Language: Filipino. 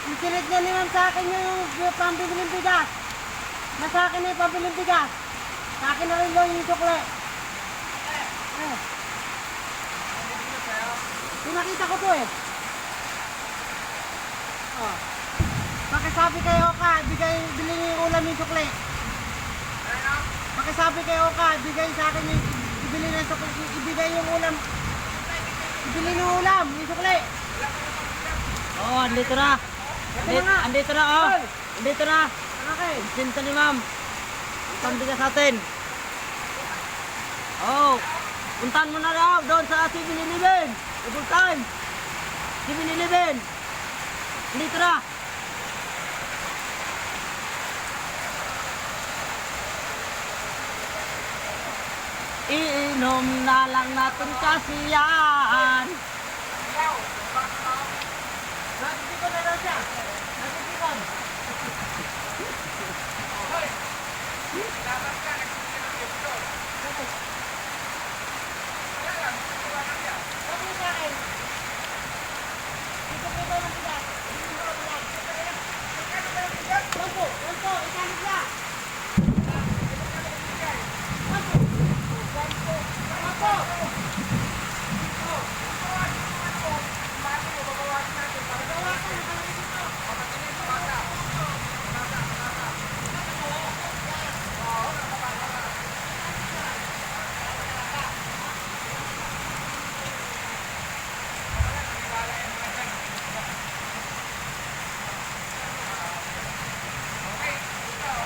Ikilit niya naman sa akin yung pambiling bigas. Nasa akin na yung pambiling bigas. Sa akin na rin yung sukle. Pinakita ko to eh. Oh. Pakisabi kayo ka, bili niyo yung ulam yung sukle. Pakisabi kayo ka, bigay sa akin yung ibili ng sukle, ibigay yung ulam. Ibili ng ulam, yung sukle. Oh, andito na. Andito na, oh. Andito na. Okay. Sinta ni ma'am. Pambigas natin. Oh, puntahan mo na daw doon sa 7-Eleven. Double time. 7-Eleven. Andito na. Iinom na lang natin kasi yan.